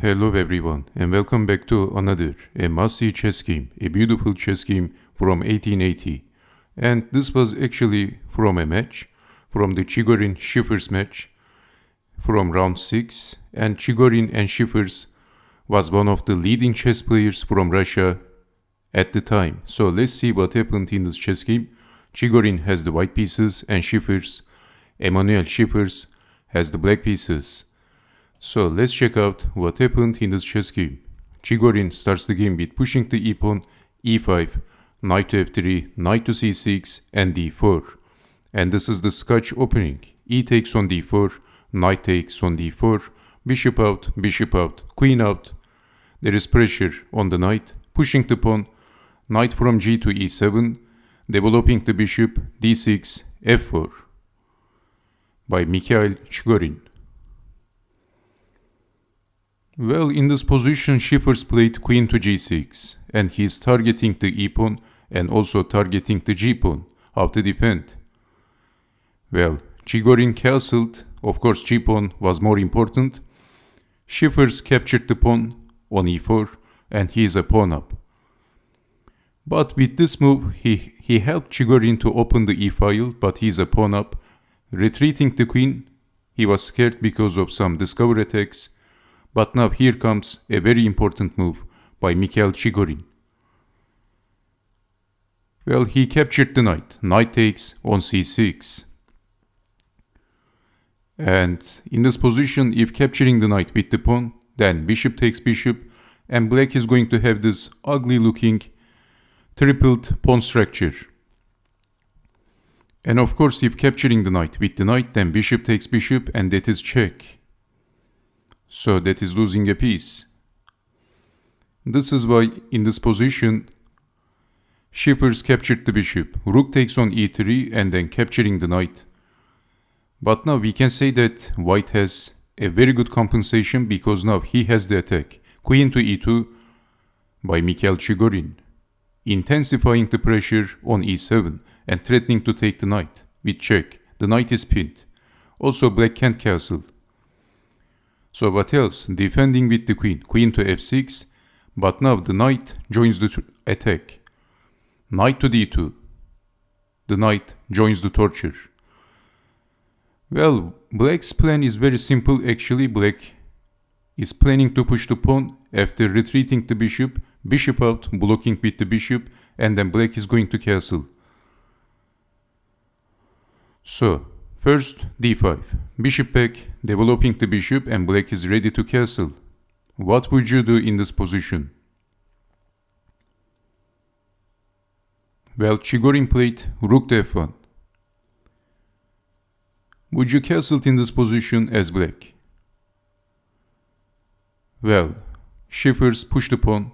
Hello everyone and welcome back to another a must-see chess game, a beautiful chess game from 1880. And this was actually from a match, from the Chigorin Schiffers match from round 6. And Chigorin and Schiffers was one of the leading chess players from Russia at the time. So let's see what happened in this chess game. Chigorin has the white pieces and Emmanuel Schiffers has the black pieces. So let's check out what happened in this chess game. Chigorin starts the game with pushing the e-pawn, e5, knight to f3, knight to c6 and d4. And this is the Scotch opening. E takes on d4, knight takes on d4, bishop out, queen out. There is pressure on the knight, pushing the pawn, knight from g to e7, developing the bishop, d6, f4 by Mikhail Chigorin. Well, in this position, Schiffers played queen to g6, and he is targeting the e-pawn and also targeting the g-pawn. How to defend? Well, Chigorin castled. Of course, g-pawn was more important. Schiffers captured the pawn on e4, and he is a pawn up. But with this move, he helped Chigorin to open the e-file, but he is a pawn up. Retreating the queen, he was scared because of some discover attacks. But now here comes a very important move by Mikhail Chigorin. Well, he captured the knight. Knight takes on c6. And in this position, if capturing the knight with the pawn, then bishop takes bishop, and black is going to have this ugly looking tripled pawn structure. And of course, if capturing the knight with the knight, then bishop takes bishop, and that is check. So that is losing a piece. This is why in this position, Schiffers captured the bishop. Rook takes on e3 and then capturing the knight. But now we can say that white has a very good compensation because now he has the attack. Queen to e2 by Mikhail Chigorin, intensifying the pressure on e7 and threatening to take the knight with check. The knight is pinned. Also black can't castle. So what else? Defending with the queen. Queen to f6. But now the knight joins the attack. Knight to d2. The knight joins the torture. Well, black's plan is very simple actually. Black is planning to push the pawn after retreating the bishop. Bishop out, blocking with the bishop. And then black is going to castle. So, first d5, bishop back, developing the bishop, and black is ready to castle. What would you do in this position? Well, Chigorin played rook to f1. Would you castle in this position as black? Well, Schiffers pushed the pawn.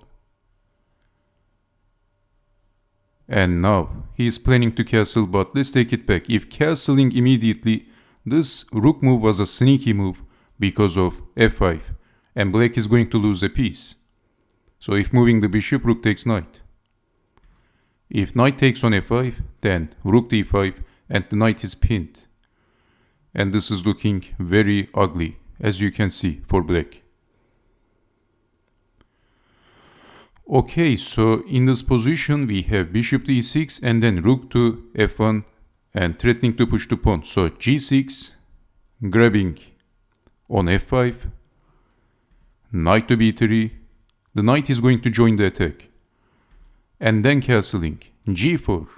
And now he is planning to castle, but let's take it back. If castling immediately, this rook move was a sneaky move because of f5, and black is going to lose a piece. So if moving the bishop, rook takes knight. If knight takes on f5, then rook d5, and the knight is pinned. And this is looking very ugly, as you can see, for black. Okay, so in this position we have bishop to e6 and then rook to f1 and threatening to push the pawn. So g6, grabbing on f5, knight to b3, the knight is going to join the attack. And then castling, g4,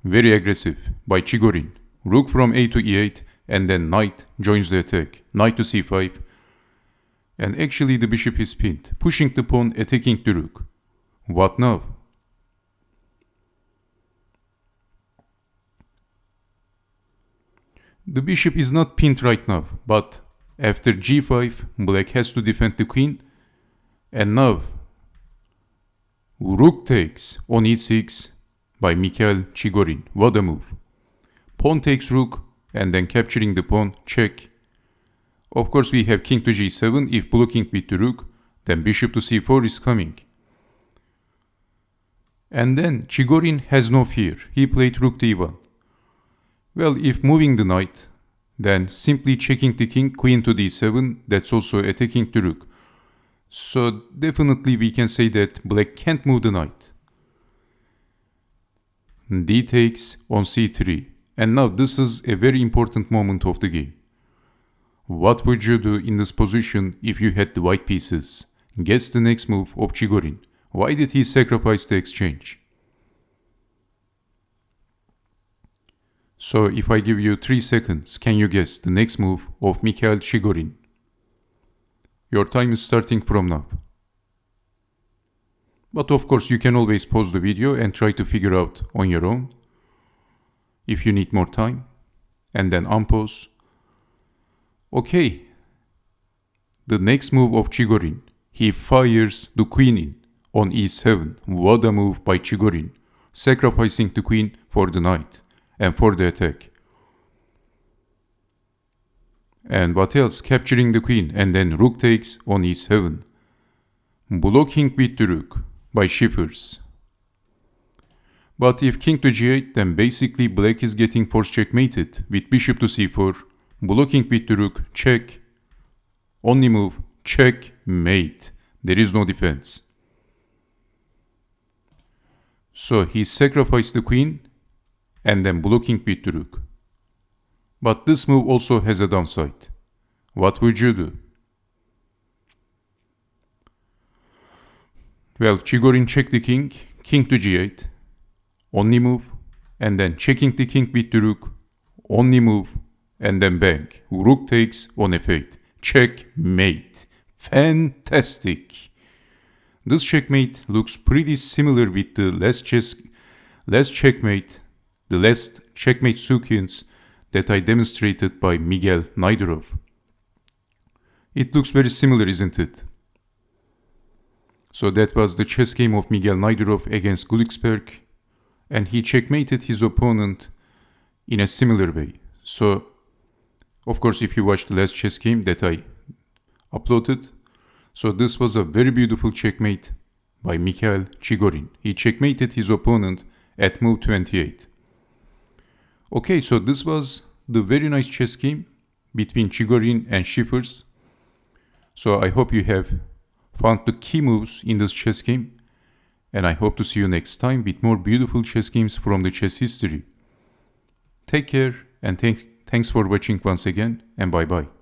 very aggressive by Chigorin. Rook from a to e8 and then knight joins the attack. Knight to c5. And actually the bishop is pinned, pushing the pawn, attacking the rook. What now? The bishop is not pinned right now, but after g5, black has to defend the queen. And now, rook takes on e6 by Mikhail Chigorin. What a move. Pawn takes rook and then capturing the pawn, check. Of course, we have king to g7. If blocking with the rook, then bishop to c4 is coming. And then Chigorin has no fear. He played rook to e1. Well, if moving the knight, then simply checking the king, queen to d7, that's also attacking the rook. So definitely we can say that black can't move the knight. D takes on c3. And now this is a very important moment of the game. What would you do in this position if you had the white pieces? Guess the next move of Chigorin. Why did he sacrifice the exchange? So if I give you 3 seconds, can you guess the next move of Mikhail Chigorin? Your time is starting from now. But of course you can always pause the video and try to figure out on your own if you need more time, and then unpause. Okay, the next move of Chigorin, he fires the queen in on e7. What a move by Chigorin, sacrificing the queen for the knight and for the attack. And what else? Capturing the queen, and then rook takes on e7. Blocking with the rook by Schiffers. But if king to g8, then basically black is getting force checkmated with bishop to c4, blocking with the rook, check, only move, checkmate. There is no defense. So he sacrificed the queen and then blocking with the rook. But this move also has a downside. What would you do? Well, Chigorin checked the king, king to g8, only move, and then checking the king with the rook, only move, and then bang, rook takes on f8, checkmate. Fantastic! This checkmate looks pretty similar with the last checkmate sequence that I demonstrated by Miguel Naidorov. It looks very similar, isn't it? So that was the chess game of Miguel Naidorov against Glucksberg, and he checkmated his opponent in a similar way. So, of course, if you watch the last chess game that I uploaded, so this was a very beautiful checkmate by Mikhail Chigorin. He checkmated his opponent at move 28. Okay, so this was the very nice chess game between Chigorin and Schiffers. So I hope you have found the key moves in this chess game, and I hope to see you next time with more beautiful chess games from the chess history. Take care, and thanks for watching once again, and bye bye.